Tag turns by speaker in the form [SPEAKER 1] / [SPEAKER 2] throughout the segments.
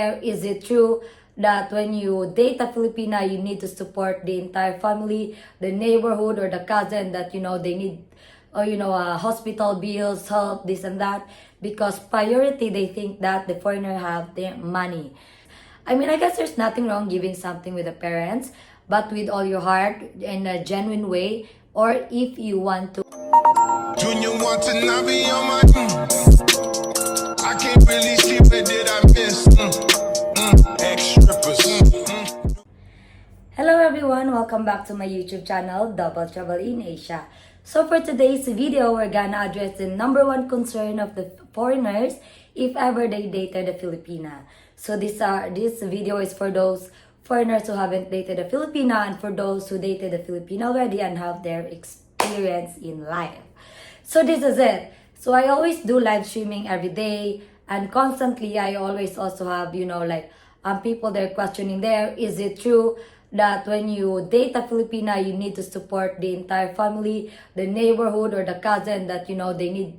[SPEAKER 1] Is it true that when you date a Filipina, you need to support the entire family, the neighborhood, or the cousin that they need, or hospital bills, help, this and that? Because priority, they think that the foreigner have their money. I mean, I guess there's nothing wrong giving something with the parents, but with all your heart in a genuine way, or if you want to.
[SPEAKER 2] Junior want to not be on my I can't really sleep, what did I miss? Ex-strippers.
[SPEAKER 1] Hello everyone, welcome back to my YouTube channel, Double Trouble in Asia. So for today's video, we're gonna address the number one concern of the foreigners if ever they dated a Filipina. So this video is for those foreigners who haven't dated a Filipina and for those who dated a Filipina already and have their experience in life. So this is it. So I always do live streaming every day, and constantly I always also have, people they're questioning there, is it true that when you date a Filipina, you need to support the entire family, the neighborhood, or the cousin that, they need,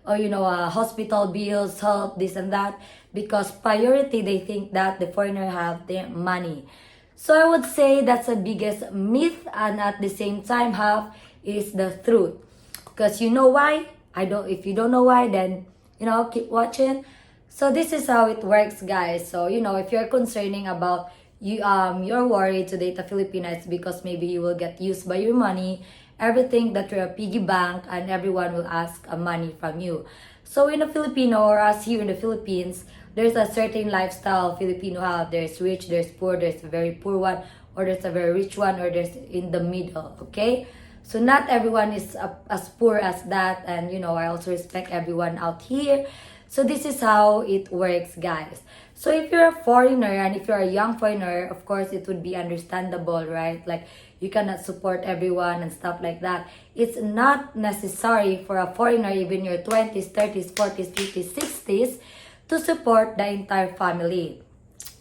[SPEAKER 1] hospital bills, help, this and that? Because priority, they think that the foreigner have their money. So I would say that's the biggest myth, and at the same time, half is the truth. Because you know why? If you don't know why, then, keep watching. So this is how it works, guys. So, if you're concerning about, you're worried to date a Filipina, it's because maybe you will get used by your money, everything that you're a piggy bank, and everyone will ask money from you. So in a Filipino, or us here in the Philippines, there's a certain lifestyle Filipino have. There's rich, there's poor, there's a very poor one, or there's a very rich one, or there's in the middle, okay? So not everyone is as poor as that, and I also respect everyone out here. So this is how it works, guys. So if you're a foreigner and if you're a young foreigner, of course it would be understandable, right? Like you cannot support everyone and stuff like that. It's not necessary for a foreigner, even your 20s, 30s, 40s, 50s, 60s, to support the entire family.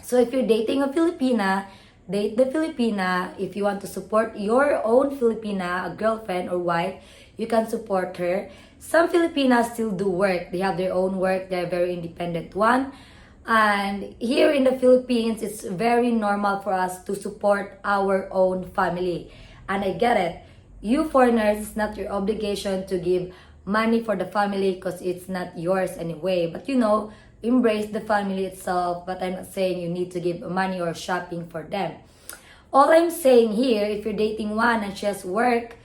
[SPEAKER 1] So if you're dating a Filipina, date the Filipina. If you want to support your own Filipina, a girlfriend or wife, you can support her. Some Filipinas still do work. They have their own work. They're a very independent one. And here in the Philippines, it's very normal for us to support our own family. And I get it. You foreigners, it's not your obligation to give money for the family because it's not yours anyway. But embrace the family itself, but I'm not saying you need to give money or shopping for them. All I'm saying here, if you're dating one and she has work,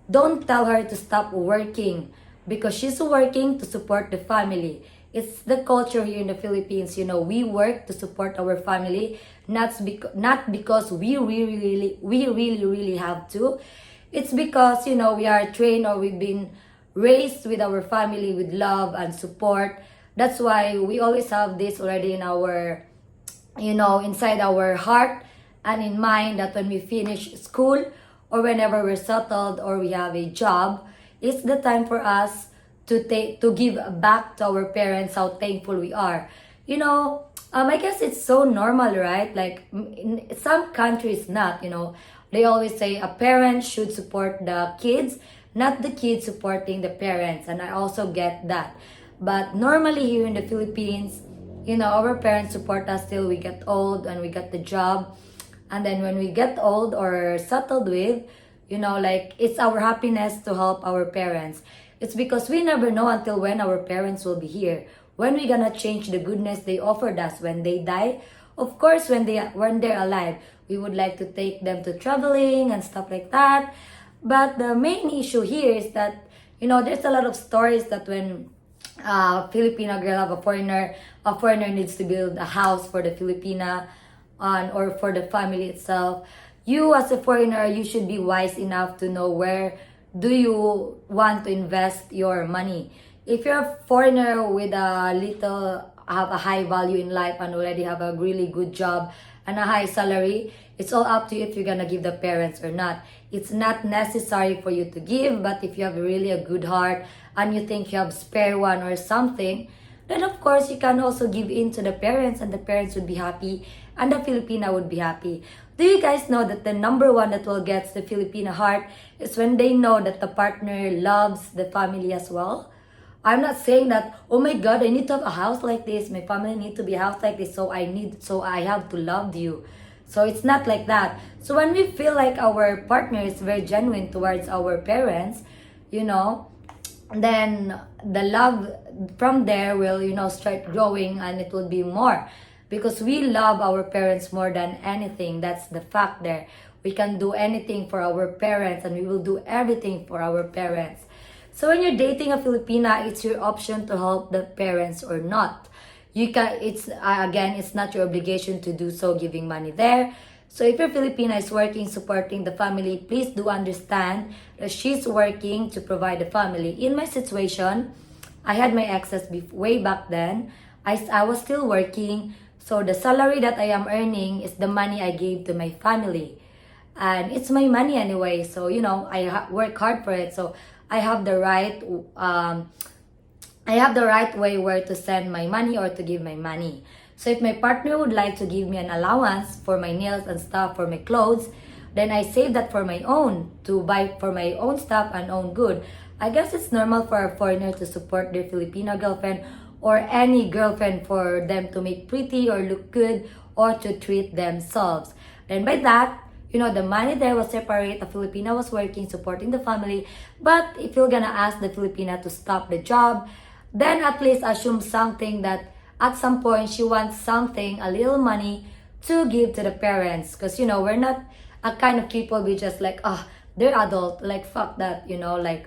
[SPEAKER 1] don't tell her to stop working because she's working to support the family. It's the culture here in the Philippines. We work to support our family, not because we really have to. It's because we are trained, or we've been raised with our family with love and support. That's why we always have this already in our, inside our heart and in mind, that when we finish school or whenever we're settled or we have a job, it's the time for us to give back to our parents how thankful we are. I guess it's so normal, right? Like in some countries, not, they always say a parent should support the kids, not the kids supporting the parents. And I also get that. But normally here in the Philippines, our parents support us till we get old and we get the job. And then when we get old or settled with, it's our happiness to help our parents. It's because we never know until when our parents will be here. When we gonna change the goodness they offered us when they die. Of course, when they're alive, we would like to take them to traveling and stuff like that. But the main issue here is that, there's a lot of stories that when Filipina girl have a foreigner needs to build a house for the Filipina or for the family itself. You as a foreigner, you should be wise enough to know where do you want to invest your money. If you're a foreigner with have a high value in life and already have a really good job and a high salary, it's all up to you if you're gonna give the parents or not. It's not necessary for you to give, but if you have really a good heart and you think you have spare one or something, then of course you can also give in to the parents, and the parents would be happy and the Filipina would be happy. Do you guys know that the number one that will get the Filipina heart is when they know that the partner loves the family as well? I'm not saying that, oh my God, I need to have a house like this. My family need to be a house like this. So I have to love you. So it's not like that. So when we feel like our partner is very genuine towards our parents, you know, then the love from there will, start growing, and it will be more, because we love our parents more than anything. That's the fact there. We can do anything for our parents, and we will do everything for our parents. So when you're dating a Filipina, it's your option to help the parents or not. You can, it's again, it's not your obligation to do so, giving money there. So if your Filipina is working, supporting the family, please do understand that she's working to provide the family. In my situation, I had my exes way back then. I was still working. So the salary that I am earning is the money I gave to my family. And it's my money anyway. So, I work hard for it. So I have the right, way where to send my money or to give my money. So if my partner would like to give me an allowance for my nails and stuff, for my clothes, then I save that for my own, to buy for my own stuff and own good. I guess it's normal for a foreigner to support their Filipino girlfriend or any girlfriend, for them to make pretty or look good or to treat themselves. Then by that, the money there was separate. The Filipina was working, supporting the family. But if you're gonna ask the Filipina to stop the job, then at least assume something that at some point she wants something, a little money to give to the parents. Because, we're not a kind of people we just like, they're adult, like fuck that,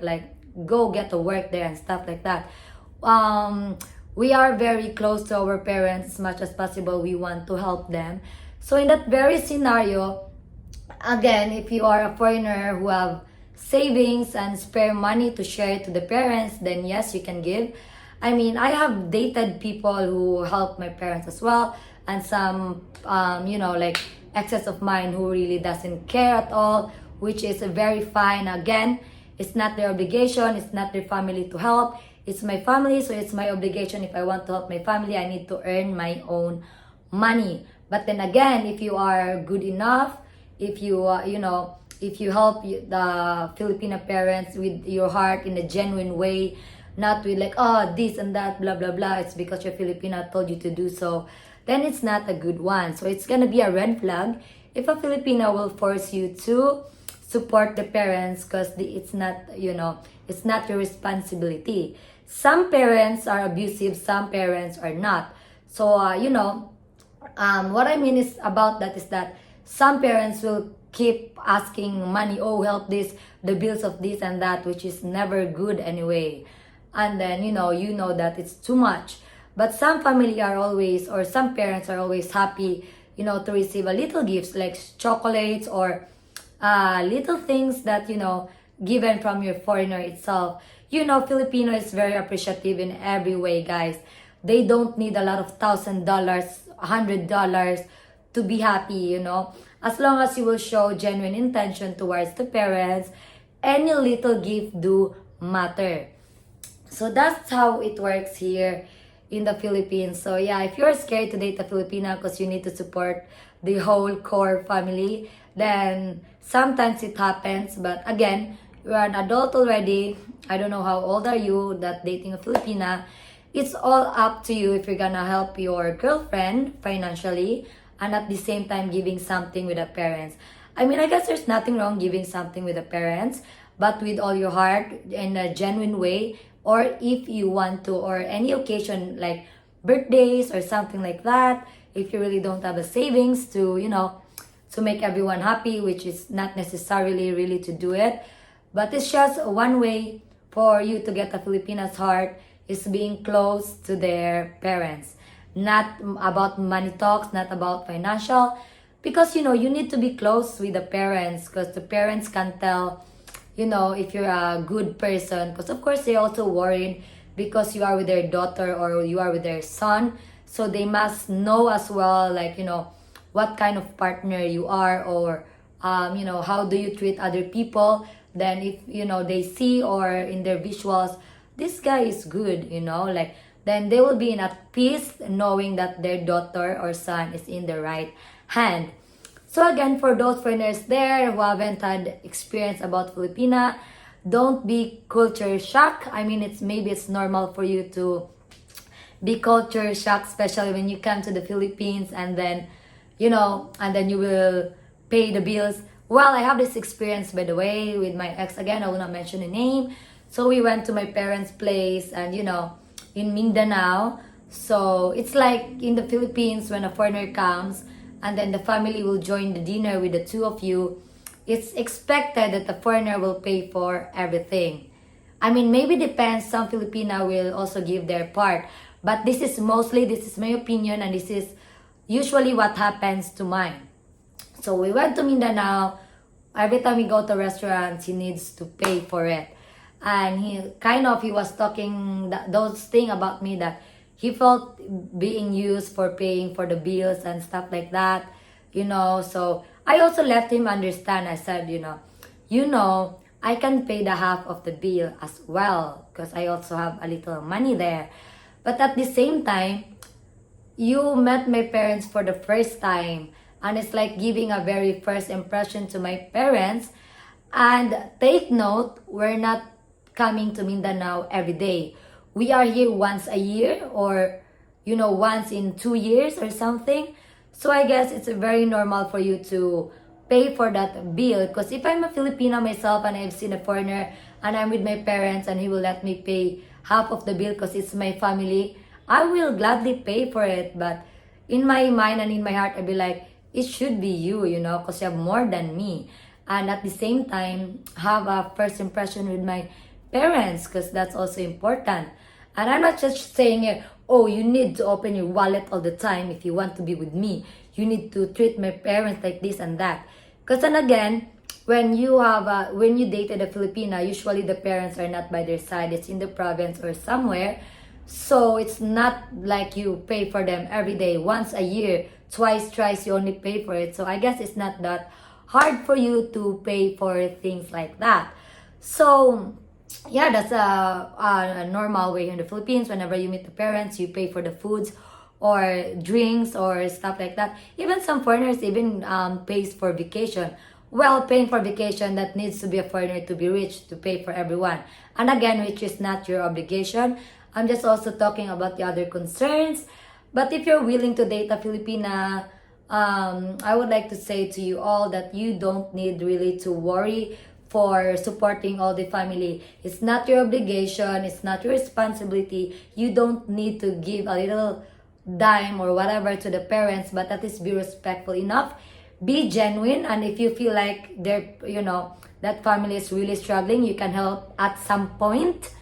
[SPEAKER 1] like go get to work there and stuff like that. We are very close to our parents as much as possible. We want to help them. So in that very scenario, again, if you are a foreigner who have savings and spare money to share to the parents, then yes, you can give. I mean, I have dated people who help my parents as well, and some, like exes of mine who really doesn't care at all, which is very fine. Again, it's not their obligation, it's not their family to help. It's my family, so it's my obligation. If I want to help my family, I need to earn my own money. But then again, if you are good enough, if you, if you help the Filipino parents with your heart in a genuine way, not with like, this and that, blah, blah, blah, it's because your Filipina told you to do so, then it's not a good one. So it's gonna be a red flag if a Filipina will force you to support the parents, because it's not, it's not your responsibility. Some parents are abusive, some parents are not. So, what I mean is about that is that some parents will keep asking money, help this, the bills of this and that, which is never good anyway. And then, you know that it's too much. But some family are always, or some parents are always happy, to receive a little gifts like chocolates or little things that, given from your foreigner itself. Filipino is very appreciative in every way, guys. They don't need a lot of $1,000, $100 to be happy, As long as you will show genuine intention towards the parents, any little gift do matter. So that's how it works here in the Philippines. So yeah, if you're scared to date a Filipina because you need to support the whole core family, then sometimes it happens. But again, you are an adult already. I don't know how old are you that dating a Filipina. It's all up to you if you're gonna help your girlfriend financially and at the same time giving something with the parents. I mean, I guess there's nothing wrong giving something with the parents, but with all your heart, in a genuine way, or if you want to, or any occasion like birthdays or something like that, if you really don't have a savings to, to make everyone happy, which is not necessarily really to do it, but it's just one way for you to get a Filipina's heart is being close to their parents. Not about money talks, not about financial, because you need to be close with the parents, because the parents can tell if you're a good person, because of course they're also worried because you are with their daughter or you are with their son, so they must know as well, like what kind of partner you are, or how do you treat other people. Then if they see or in their visuals, this guy is good, like, then they will be in at peace knowing that their daughter or son is in the right hand. So again, for those foreigners there who haven't had experience about Filipina, don't be culture shock. I mean, it's normal for you to be culture shock, especially when you come to the Philippines, and then you will pay the bills. Well, I have this experience, by the way, with my ex. Again, I will not mention the name. So we went to my parents' place, and in Mindanao. So it's like in the Philippines, when a foreigner comes and then the family will join the dinner with the two of you, it's expected that the foreigner will pay for everything. I mean, maybe depends. Some Filipina will also give their part, but this is my opinion, and this is usually what happens to mine. So we went to Mindanao. Every time we go to restaurants, he needs to pay for it, and he was talking those thing about me, that he felt being used for paying for the bills and stuff like that. So I also let him understand. I said, I can pay the half of the bill as well, because I also have a little money there. But at the same time, you met my parents for the first time, and it's like giving a very first impression to my parents. And take note, we're not coming to Mindanao every day. We are here once a year, or once in 2 years or something. So I guess it's very normal for you to pay for that bill. Because if I'm a Filipina myself and I've seen a foreigner and I'm with my parents and he will let me pay half of the bill because it's my family, I will gladly pay for it. But in my mind and in my heart, I'll be like, it should be you, because you have more than me. And at the same time, have a first impression with my parents, because that's also important. And I'm not just saying, oh, you need to open your wallet all the time if you want to be with me. You need to treat my parents like this and that. Because then again, when you dated a Filipina, usually the parents are not by their side. It's in the province or somewhere. So it's not like you pay for them every day, once a year, twice, thrice, you only pay for it. So I guess it's not that hard for you to pay for things like that. So yeah, that's a normal way in the Philippines. Whenever you meet the parents, you pay for the foods or drinks or stuff like that. Even some foreigners even pays for vacation. Well, paying for vacation, that needs to be a foreigner to be rich to pay for everyone. And again, which is not your obligation. I'm just also talking about the other concerns. But if you're willing to date a Filipina, I would like to say to you all that you don't need really to worry for supporting all the family. It's not your obligation, it's not your responsibility. You don't need to give a little dime or whatever to the parents, but at least be respectful enough. Be genuine, and if you feel like that family is really struggling, you can help at some point.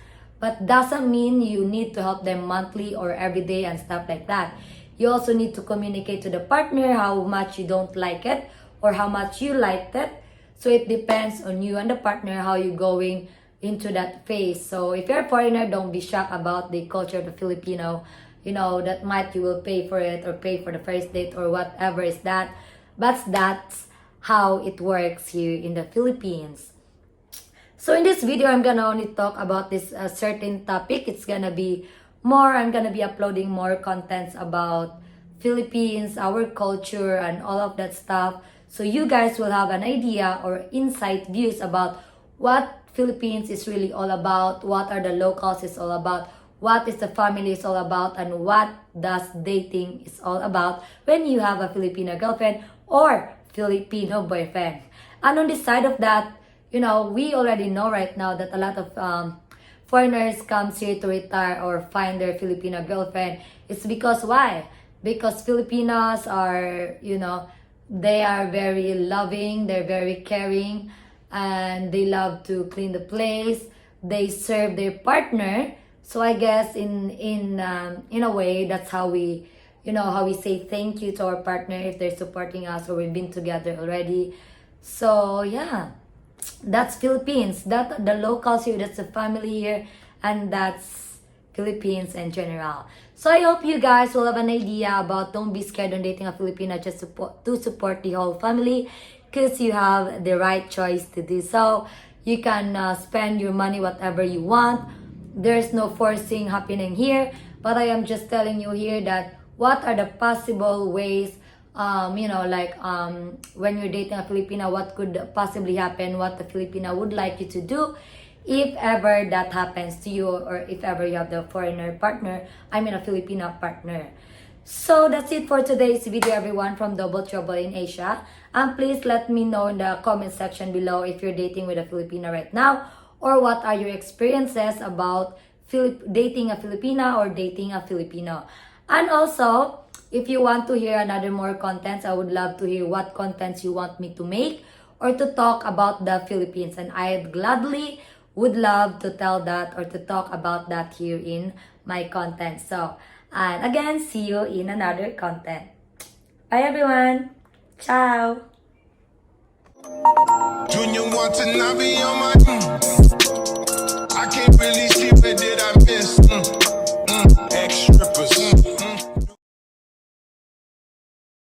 [SPEAKER 1] But doesn't mean you need to help them monthly or every day and stuff like that. You also need to communicate to the partner how much you don't like it or how much you liked it. So it depends on you and the partner how you're going into that phase. So if you're a foreigner, don't be shocked about the culture of the Filipino. That might you will pay for it or pay for the first date or whatever is that. But that's how it works here in the Philippines. So in this video, I'm gonna only talk about this certain topic. I'm gonna be uploading more contents about Philippines, our culture, and all of that stuff. So you guys will have an idea or insight views about what Philippines is really all about, what are the locals is all about, what is the family is all about, and what does dating is all about when you have a Filipino girlfriend or Filipino boyfriend. And on the side of that, we already know right now that a lot of foreigners comes here to retire or find their Filipino girlfriend. It's because why? Because Filipinos are, they are very loving, they're very caring, and they love to clean the place. They serve their partner. So I guess in a way, that's how we say thank you to our partner if they're supporting us or we've been together already. So yeah, that's Philippines. That the locals here, that's the family here, and that's Philippines in general. So I hope you guys will have an idea about don't be scared on dating a Filipina, just to support the whole family, because you have the right choice to do so. You can spend your money whatever you want. There's no forcing happening here, but I am just telling you here that what are the possible ways, when you're dating a Filipina, what could possibly happen, what the Filipina would like you to do if ever that happens to you, or if ever you have the foreigner partner, I mean a Filipino partner. So that's it for today's video, everyone, from Double Trouble in Asia. And please let me know in the comment section below if you're dating with a Filipina right now, or what are your experiences about dating a Filipina or dating a Filipino. And also, if you want to hear another more contents, I would love to hear what contents you want me to make or to talk about the Philippines. And I gladly would love to tell that or to talk about that here in my content. So, and again, see you in another content. Bye everyone! Ciao!
[SPEAKER 2] Junior want to not be on my